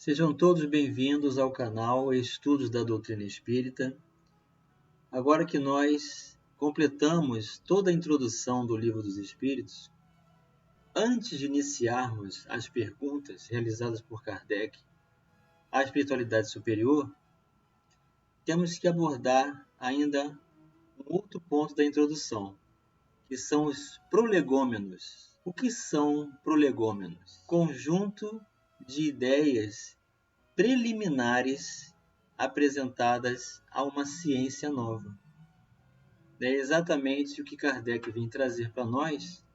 Sejam todos bem-vindos ao canal Estudos da Doutrina Espírita. Agora que nós completamos toda a introdução do Livro dos Espíritos, antes de iniciarmos as perguntas realizadas por Kardec à espiritualidade superior, temos que abordar ainda um outro ponto da introdução, que são os prolegômenos. O que são prolegômenos? Conjunto de ideias preliminares apresentadas a uma ciência nova. É exatamente o que Kardec vem trazer para nós,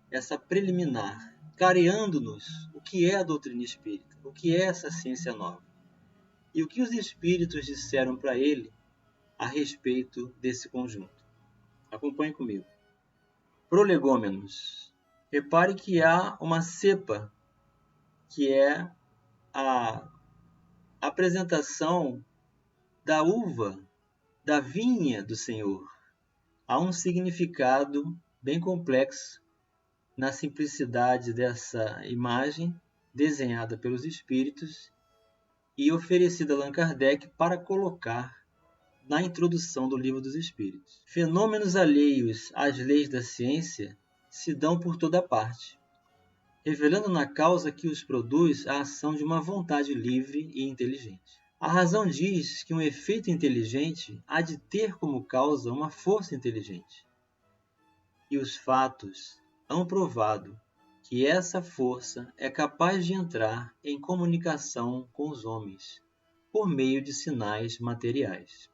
essa preliminar, clareando-nos o que é a doutrina espírita, o que é essa ciência nova, e o que os espíritos disseram para ele a respeito desse conjunto. Acompanhe comigo. Prolegômenos. Repare que há uma cepa, que é a apresentação da uva, da vinha do Senhor. Há um significado bem complexo na simplicidade dessa imagem desenhada pelos Espíritos e oferecida a Allan Kardec para colocar na introdução do Livro dos Espíritos. Fenômenos alheios às leis da ciência se dão por toda parte, revelando na causa que os produz a ação de uma vontade livre e inteligente. A razão diz que um efeito inteligente há de ter como causa uma força inteligente. E os fatos hão provado que essa força é capaz de entrar em comunicação com os homens, por meio de sinais materiais.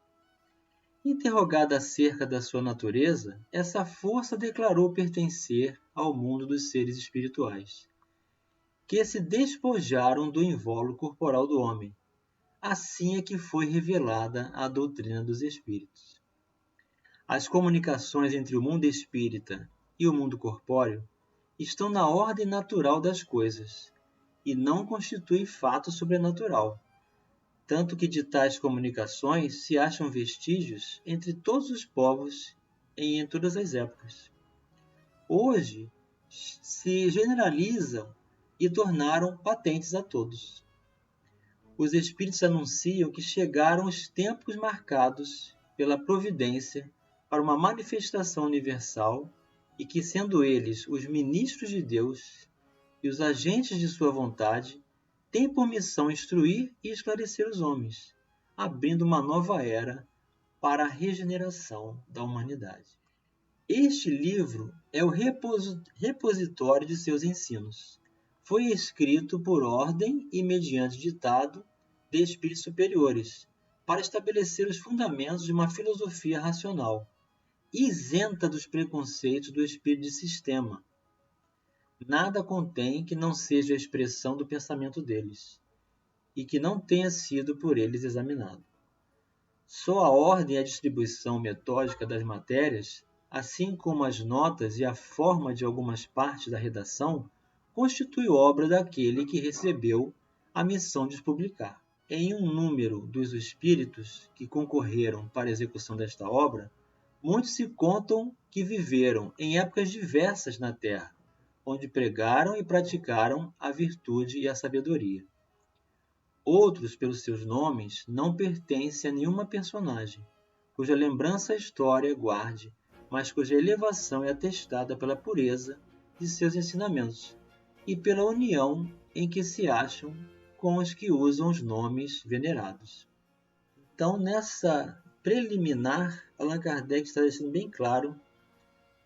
Interrogada acerca da sua natureza, essa força declarou pertencer ao mundo dos seres espirituais, que se despojaram do invólucro corporal do homem. Assim é que foi revelada a doutrina dos espíritos. As comunicações entre o mundo espírita e o mundo corpóreo estão na ordem natural das coisas e não constituem fato sobrenatural, tanto que de tais comunicações se acham vestígios entre todos os povos e em todas as épocas. Hoje se generalizam e tornaram patentes a todos. Os Espíritos anunciam que chegaram os tempos marcados pela providência para uma manifestação universal e que, sendo eles os ministros de Deus e os agentes de sua vontade, têm por missão instruir e esclarecer os homens, abrindo uma nova era para a regeneração da humanidade. Este livro é o repositório de seus ensinos. Foi escrito por ordem e mediante ditado de espíritos superiores, para estabelecer os fundamentos de uma filosofia racional, isenta dos preconceitos do espírito de sistema. Nada contém que não seja a expressão do pensamento deles, e que não tenha sido por eles examinado. Só a ordem e a distribuição metódica das matérias, assim como as notas e a forma de algumas partes da redação, constitui obra daquele que recebeu a missão de os publicar. Em um número dos espíritos que concorreram para a execução desta obra, muitos se contam que viveram em épocas diversas na Terra, onde pregaram e praticaram a virtude e a sabedoria. Outros, pelos seus nomes, não pertencem a nenhuma personagem, cuja lembrança a história guarde, mas cuja elevação é atestada pela pureza de seus ensinamentos e pela união em que se acham com os que usam os nomes venerados. Então, nessa preliminar, Allan Kardec está deixando bem claro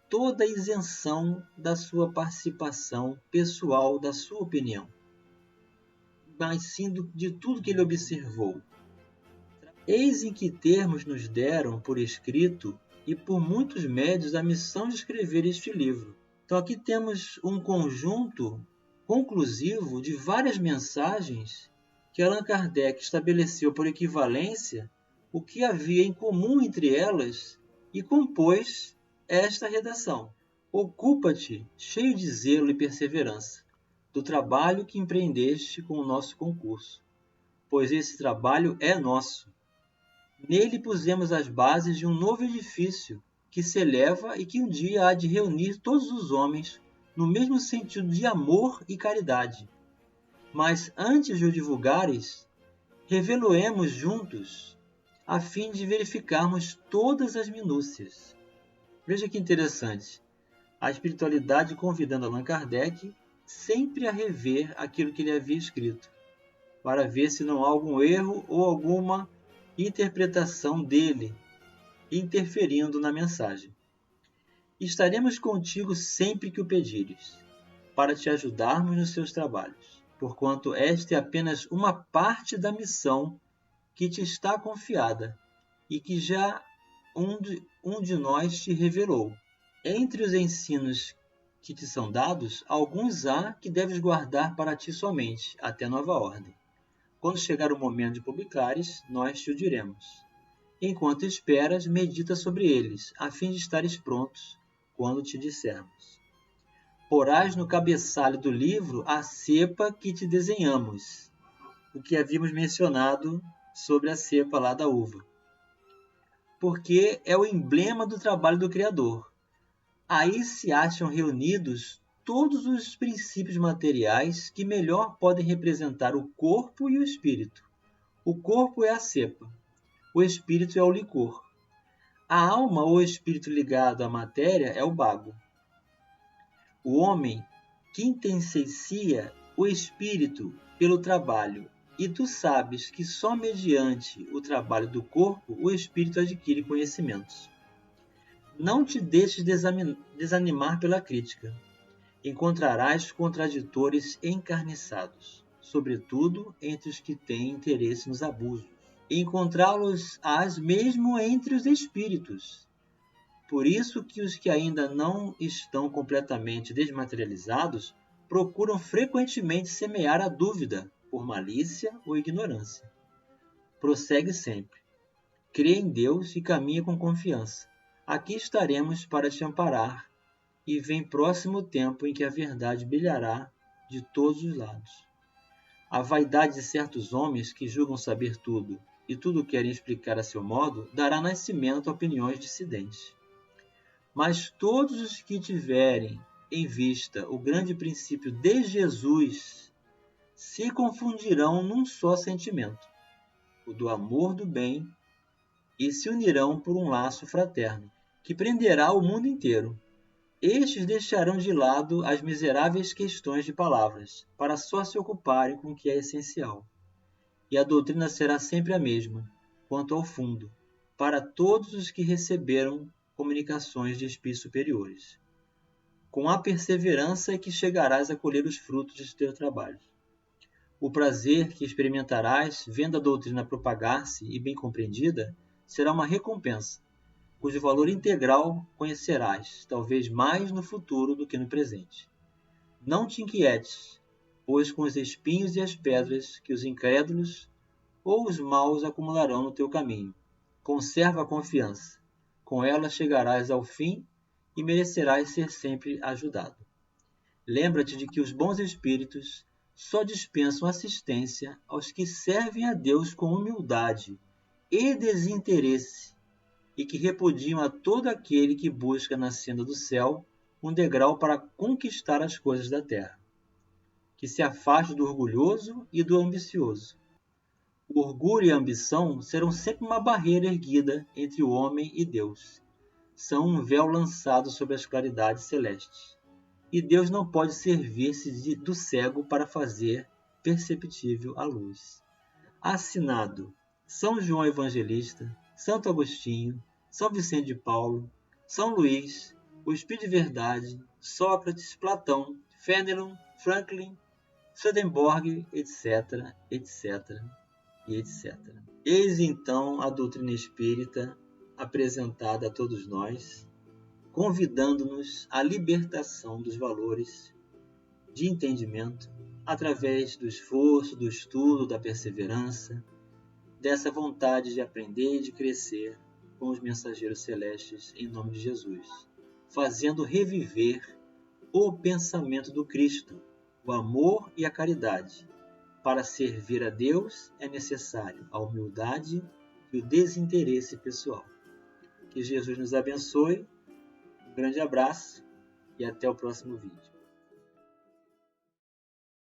toda a isenção da sua participação pessoal, da sua opinião, mas sim de tudo que ele observou. Eis em que termos nos deram por escrito e por muitos médios a missão de escrever este livro. Então aqui temos um conjunto conclusivo de várias mensagens que Allan Kardec estabeleceu por equivalência o que havia em comum entre elas e compôs esta redação. Ocupa-te, cheio de zelo e perseverança, do trabalho que empreendeste com o nosso concurso, pois esse trabalho é nosso. Nele pusemos as bases de um novo edifício que se eleva e que um dia há de reunir todos os homens no mesmo sentido de amor e caridade. Mas antes de o divulgares, revelo-emos juntos, a fim de verificarmos todas as minúcias. Veja que interessante. A espiritualidade convidando Allan Kardec sempre a rever aquilo que ele havia escrito, para ver se não há algum erro ou alguma interpretação dele interferindo na mensagem. Estaremos contigo sempre que o pedires, para te ajudarmos nos seus trabalhos, porquanto esta é apenas uma parte da missão que te está confiada e que já um de nós te revelou. Entre os ensinos que te são dados, alguns há que deves guardar para ti somente, até nova ordem. Quando chegar o momento de publicares, nós te o diremos. Enquanto esperas, medita sobre eles, a fim de estares prontos quando te dissermos. Porás no cabeçalho do livro a cepa que te desenhamos, o que havíamos mencionado sobre a cepa lá da uva, porque é o emblema do trabalho do Criador. Aí se acham reunidos todos os princípios materiais que melhor podem representar o corpo e o espírito. O corpo é a cepa, o espírito é o licor. A alma ou espírito ligado à matéria é o bago. O homem quintessencia o espírito pelo trabalho, e tu sabes que só mediante o trabalho do corpo o espírito adquire conhecimentos. Não te deixes desanimar pela crítica. Encontrarás contraditores encarniçados, sobretudo entre os que têm interesse nos abusos. Encontrá-los-ás mesmo entre os espíritos. Por isso que os que ainda não estão completamente desmaterializados procuram frequentemente semear a dúvida por malícia ou ignorância. Prossegue sempre. Crê em Deus e caminha com confiança. Aqui estaremos para te amparar, e vem próximo o tempo em que a verdade brilhará de todos os lados. A vaidade de certos homens que julgam saber tudo e tudo querem explicar a seu modo dará nascimento a opiniões dissidentes. Mas todos os que tiverem em vista o grande princípio de Jesus se confundirão num só sentimento, o do amor do bem, e se unirão por um laço fraterno, que prenderá o mundo inteiro. Estes deixarão de lado as miseráveis questões de palavras, para só se ocuparem com o que é essencial. E a doutrina será sempre a mesma, quanto ao fundo, para todos os que receberam comunicações de espíritos superiores. Com a perseverança é que chegarás a colher os frutos de teu trabalho. O prazer que experimentarás vendo a doutrina propagar-se e bem compreendida será uma recompensa, cujo valor integral conhecerás, talvez mais no futuro do que no presente. Não te inquietes, pois com os espinhos e as pedras que os incrédulos ou os maus acumularão no teu caminho. Conserva a confiança, com ela chegarás ao fim e merecerás ser sempre ajudado. Lembra-te de que os bons espíritos só dispensam assistência aos que servem a Deus com humildade e desinteresse, e que repudiam a todo aquele que busca na senda do céu um degrau para conquistar as coisas da terra. Que se afaste do orgulhoso e do ambicioso. O orgulho e a ambição serão sempre uma barreira erguida entre o homem e Deus. São um véu lançado sobre as claridades celestes. E Deus não pode servir-se do cego para fazer perceptível a luz. Assinado São João Evangelista, Santo Agostinho, São Vicente de Paulo, São Luís, o Espírito de Verdade, Sócrates, Platão, Fénelon, Franklin, Swedenborg, etc., etc., e etc. Eis então a doutrina espírita apresentada a todos nós, convidando-nos à libertação dos valores de entendimento através do esforço, do estudo, da perseverança, dessa vontade de aprender e de crescer com os mensageiros celestes em nome de Jesus, fazendo reviver o pensamento do Cristo, o amor e a caridade. Para servir a Deus é necessário a humildade e o desinteresse pessoal. Que Jesus nos abençoe. Um grande abraço e até o próximo vídeo.